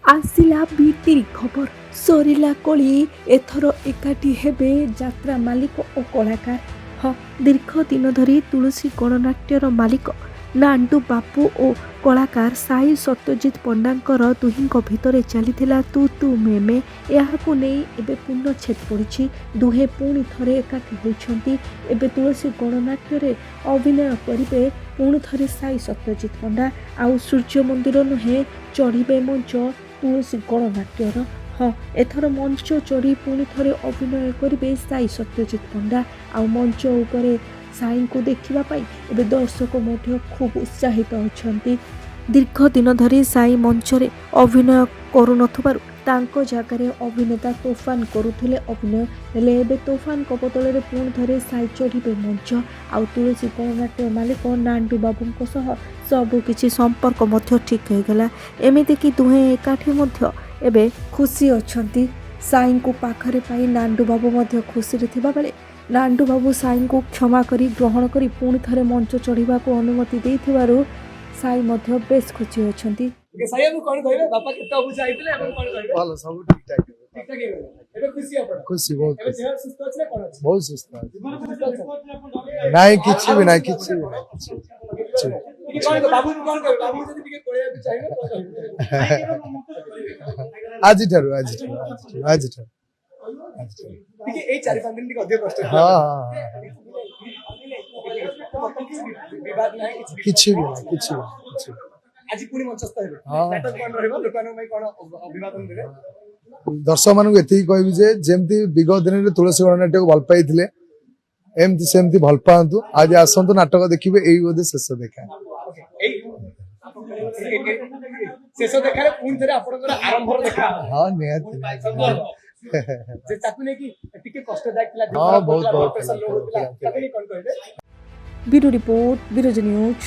आसिला बीती खबर सरिला कली एथर एकाठी हेबे यात्रा मालिक और कलाकार। हाँ, दीर्घ दिन धरी तुलसी गणनाट्यर मालिक नांडू बापू और कलाकार साई सत्यजित पंडांकर दुहींक भितर चलीथिला तू तू मे मे याहाकु नेई एबे पूर्णछेद पड़िछि। दुहे पुणी थरे एकाठी होइछंती। एबे तुलसी गणनाट्य अभिनय करिबे पुणी थरे साई सत्यजित पंडा आउ सूर्य मंदिर नुहे चढ़िबे मंच तुलसी गणनाट्यर। हाँ, एथर मंच चढ़ी पुणी थरे अभिनय करिबे साई सत्यजित पंडा आउ मंच उपरे साई को देखिबा पाई एबे दर्शक मध्य खूब उत्साहित अछंती। दीर्घ दिन धरी साई मंचरे अभिनय करुनथुबारु तांको जागारे अभिनेता तोफान करुथिले अभिनय हेले एबे तोफान को बदलरे पुणी थरे साई चढ़िबे मंच आउ तुलसी गणनाट्य मालिक नांडू बाबूंको सह सबु किछि संपर्क मध्य ठीक हो गला। एमिति कि दुहे एकाठी मध्य एबे खुशी अछंती। साई को पाखरे पाई नांडू बाबू मध्य खुशी रे थिबा बेले नांडू बाबू साई को क्षमा करी ग्रहण करी पुणी थरे मंच चढ़िबा को अनुमति देथिबारु साई मध्य बेस खुशी अछंती। साई हम कोन कहले बापा केता बुझा आइतले हम कोन कहले भलो सब ठीक ठाक ठीक ठाक हे एबे खुशी आपण खुशी बहुत एबे देह सुस्त अछि ना कोन अछि बहुत सुस्त नहीं किछि भी नहीं किछि भी कि कोन बाबू कोन कहले बाबू जदी टिके कोया भी चाहिए कोन कहले आज ठार टिके ए 4-5 दिन टिके अधिक कष्ट हां विवाद नाही किछि किछि आज पुणी मंचस्थ हेबे हां नाटक कोन रहबो लोकानो में कोन अभिवादन देबे दर्शक मानक एति कहबी जे जेमती विगत दिन रे तुलसी गणनाट्य को भल पाइथिले एमती सेमती भल पांतु आज आसंतु नाटक देखिबे एई बोधे शेष देखा शेष देखारे पुणी थरे आपनकर आरंभर देखा हां नियत जे ताकु ने कि टिके कष्टदायक तिला हां बहुत प्रेशर लो होतिला ताकु कोन कहबे। ब्यूरो रिपोर्ट बिरोज न्यूज।